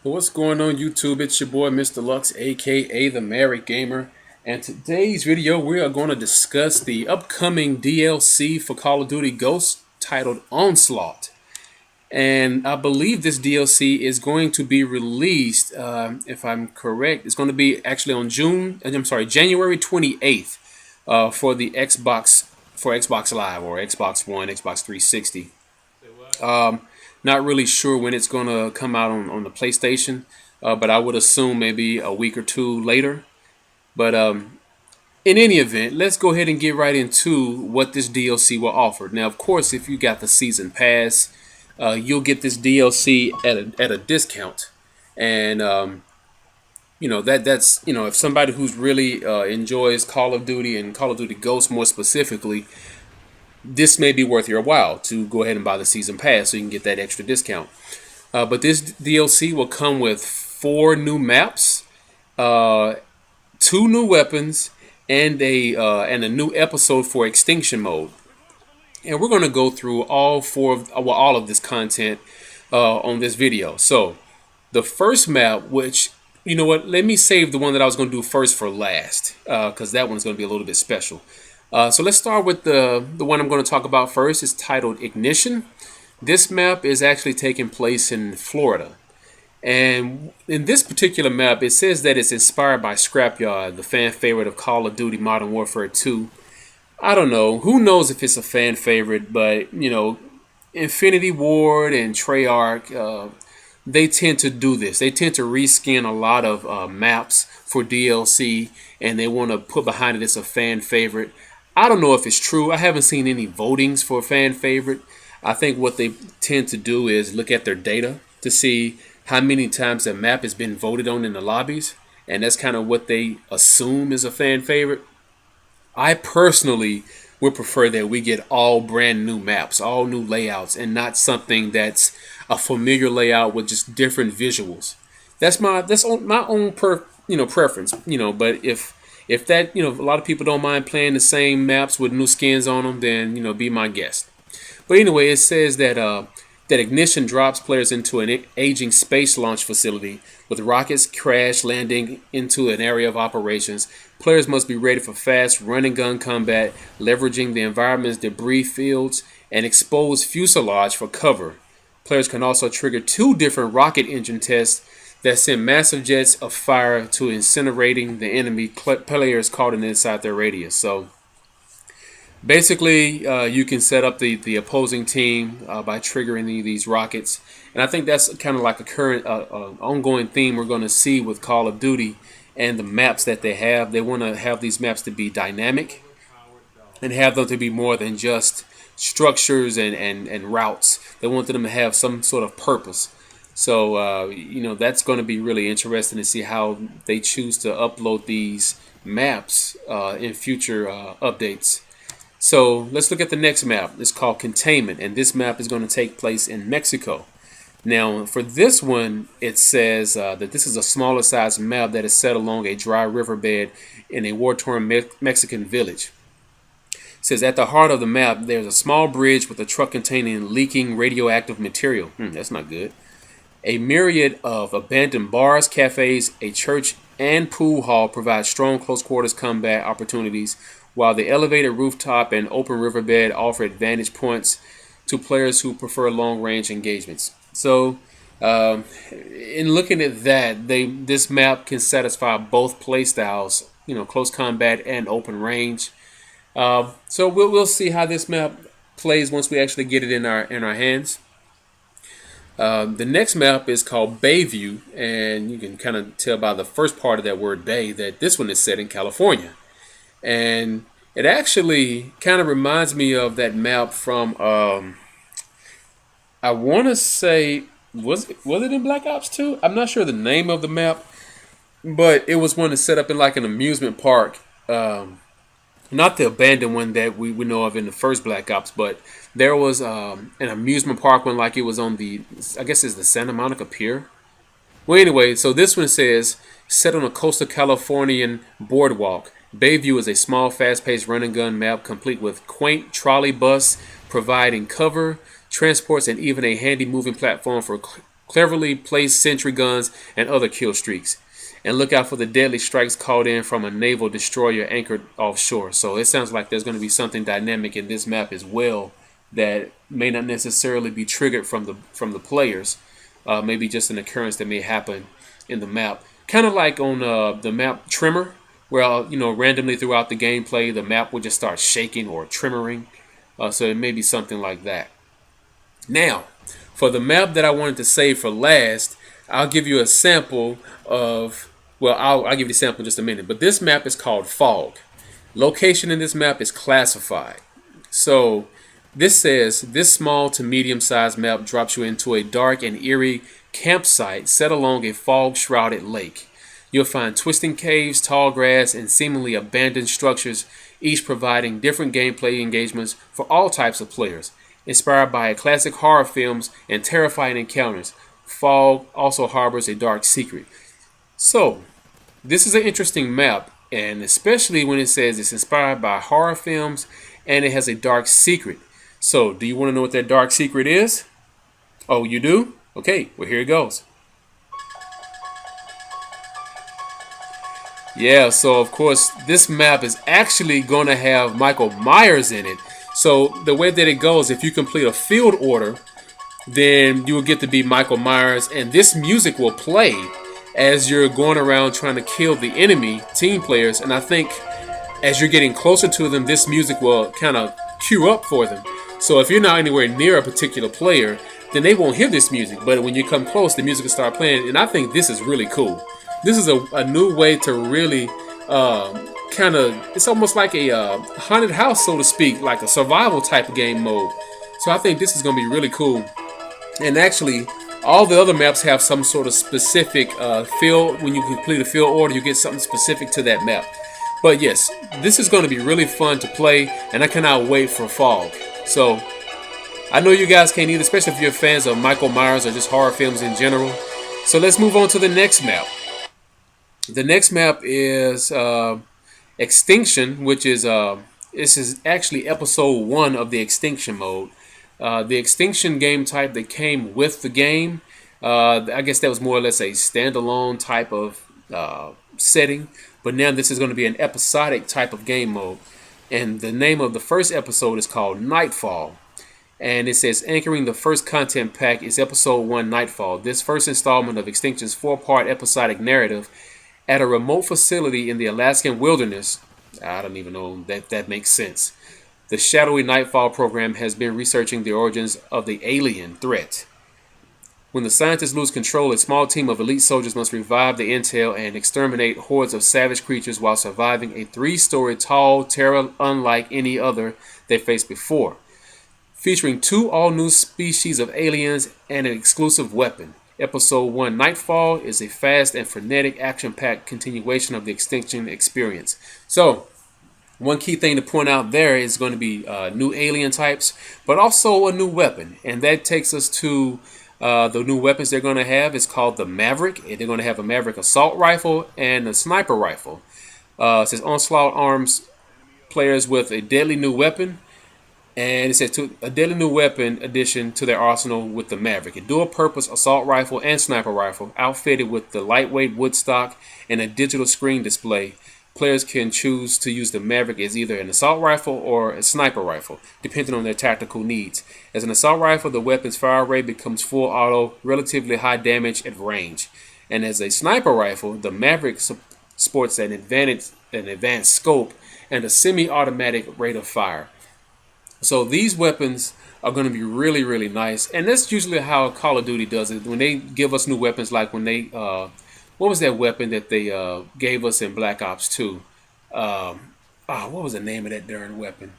What's going on YouTube? It's your boy Mr. Lux, aka the Maverick Gamer, and today's video we are going to discuss the upcoming DLC for Call of Duty Ghosts titled Onslaught. And I believe this DLC is going to be released, if I'm correct, it's going to be actually on January 28th for the Xbox Live or Xbox One, Xbox 360. Not really sure when it's going to come out on the PlayStation, but I would assume maybe a week or two later. But in any event, let's go ahead and get right into what this DLC will offer. Now, of course, if you got the season pass, you'll get this DLC at a discount, and that's if somebody who's really enjoys Call of Duty and Call of Duty Ghosts more specifically, this may be worth your while to go ahead and buy the season pass so you can get that extra discount. But this DLC will come with 4 new maps, 2 new weapons, and a new episode for Extinction mode. And we're going to go through all of this content on this video. So the first map, which you know what, let me save the one that I was going to do first for last, because that one's going to be a little bit special. So let's start with the one I'm going to talk about first. It's titled Ignition. This map is actually taking place in Florida. And in this particular map, it says that it's inspired by Scrapyard, the fan favorite of Call of Duty Modern Warfare 2. I don't know. Who knows if it's a fan favorite, but, Infinity Ward and Treyarch, they tend to do this. They tend to reskin a lot of maps for DLC, and they want to put behind it as a fan favorite. I don't know if it's true. I haven't seen any votings for a fan favorite. I think what they tend to do is look at their data to see how many times a map has been voted on in the lobbies, and that's kind of what they assume is a fan favorite. I personally would prefer that we get all brand new maps, all new layouts, and not something that's a familiar layout with just different visuals. That's my own preference. But if that a lot of people don't mind playing the same maps with new skins on them, then be my guest. But anyway, it says that Ignition drops players into an aging space launch facility with rockets crash landing into an area of operations. Players must be ready for fast run-and-gun combat, leveraging the environment's debris fields and exposed fuselage for cover. Players can also trigger 2 different rocket engine tests that send massive jets of fire to incinerating the enemy players caught inside their radius. So basically, you can set up the opposing team by triggering these rockets. And I think that's kind of like a current ongoing theme we're going to see with Call of Duty and the maps that they have. They want to have these maps to be dynamic and have them to be more than just structures and routes. They want them to have some sort of purpose. So, that's going to be really interesting to see how they choose to upload these maps in future updates. So let's look at the next map. It's called Containment, and this map is going to take place in Mexico. Now, for this one, it says that this is a smaller size map that is set along a dry riverbed in a war-torn Mexican village. It says at the heart of the map, there's a small bridge with a truck containing leaking radioactive material. That's not good. A myriad of abandoned bars, cafes, a church, and pool hall provide strong close quarters combat opportunities, while the elevated rooftop and open riverbed offer advantage points to players who prefer long-range engagements. So, in looking at that, this map can satisfy both playstyles, close combat and open range. So we'll see how this map plays once we actually get it in our hands. The next map is called Bayview, and you can kind of tell by the first part of that word Bay that this one is set in California. And it actually kind of reminds me of that map from, I want to say, was it in Black Ops 2? I'm not sure the name of the map, but it was one that's set up in like an amusement park. Not the abandoned one that we know of in the first Black Ops, but there was an amusement park one, like it was on I guess it's the Santa Monica Pier. Well, anyway, so this one says, set on a coastal Californian boardwalk. Bayview is a small, fast-paced run-and-gun map complete with quaint trolley bus providing cover, transports, and even a handy moving platform for cleverly placed sentry guns, and other kill streaks. And look out for the deadly strikes called in from a naval destroyer anchored offshore. So it sounds like there's going to be something dynamic in this map as well that may not necessarily be triggered from the players. Maybe just an occurrence that may happen in the map. Kind of like on the map Trimmer, where randomly throughout the gameplay the map would just start shaking or tremoring. So it may be something like that. Now, for the map that I wanted to save for last, I'll give you a sample of. Well, I'll give you a sample in just a minute. But this map is called Fog. Location in this map is classified. So this says this small to medium-sized map drops you into a dark and eerie campsite set along a fog-shrouded lake. You'll find twisting caves, tall grass, and seemingly abandoned structures, each providing different gameplay engagements for all types of players. Inspired by classic horror films and terrifying encounters, Fog also harbors a dark secret. So, this is an interesting map, and especially when it says it's inspired by horror films and it has a dark secret. So, do you want to know what that dark secret is? Oh, you do? Okay, well, here it goes. Yeah, so of course, this map is actually going to have Michael Myers in it. So, the way that it goes, if you complete a field order, then you will get to be Michael Myers, and this music will play as you're going around trying to kill the enemy team players. And I think as you're getting closer to them, this music will kind of queue up for them. So if you're not anywhere near a particular player, then they won't hear this music. But when you come close, the music will start playing. And I think this is really cool. This is a new way to really it's almost like a haunted house, so to speak, like a survival type of game mode. So I think this is going to be really cool. And actually, all the other maps have some sort of specific field. When you complete a field order, you get something specific to that map. But yes, this is going to be really fun to play, and I cannot wait for Fog. So, I know you guys can't either, especially if you're fans of Michael Myers or just horror films in general. So let's move on to the next map. The next map is Extinction, which is this is actually episode 1 of the Extinction mode. The Extinction game type that came with the game, I guess that was more or less a standalone type of setting, but now this is going to be an episodic type of game mode. And the name of the first episode is called Nightfall. And it says anchoring the first content pack is episode 1 Nightfall. This first installment of Extinction's 4-part episodic narrative at a remote facility in the Alaskan wilderness. I don't even know that makes sense. The shadowy Nightfall program has been researching the origins of the alien threat. When the scientists lose control, a small team of elite soldiers must revive the intel and exterminate hordes of savage creatures while surviving a 3-story tall terror unlike any other they faced before. Featuring 2 all-new species of aliens and an exclusive weapon. Episode 1 Nightfall is a fast and frenetic action-packed continuation of the Extinction experience. So, one key thing to point out there is going to be new alien types, but also a new weapon. And that takes us to the new weapons they're going to have. It's called the Maverick. They're going to have a Maverick assault rifle and a sniper rifle. It says Onslaught arms players with a deadly new weapon. And it says a deadly new weapon addition to their arsenal with the Maverick. A dual-purpose assault rifle and sniper rifle outfitted with the lightweight wood stock and a digital screen display. Players can choose to use the Maverick as either an assault rifle or a sniper rifle, depending on their tactical needs. As an assault rifle, the weapon's fire rate becomes full auto, relatively high damage at range. And as a sniper rifle, the Maverick sports an advanced scope and a semi-automatic rate of fire. So these weapons are going to be really, really nice. And that's usually how Call of Duty does it. When they give us new weapons, like when they... what was that weapon that they gave us in Black Ops 2? What was the name of that darn weapon?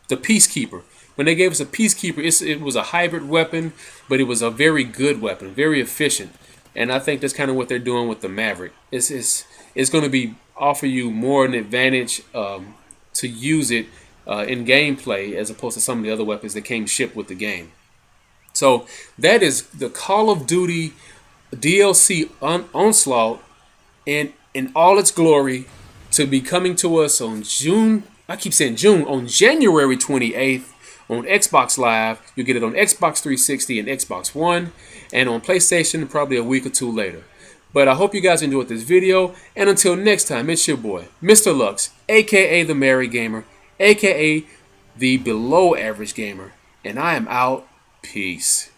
The Peacekeeper. When they gave us a Peacekeeper, it was a hybrid weapon, but it was a very good weapon, very efficient. And I think that's kind of what they're doing with the Maverick. It's going to be offer you more an advantage to use it in gameplay as opposed to some of the other weapons that came shipped with the game. So that is the Call of Duty DLC Onslaught in all its glory, to be coming to us on on January 28th On Xbox Live, you'll get it on Xbox 360 and Xbox One, and on PlayStation probably a week or two later. But I hope you guys enjoyed this video, and until next time, it's your boy, Mr. Lux, aka the Merry Gamer, aka the Below Average Gamer, and I am out. Peace.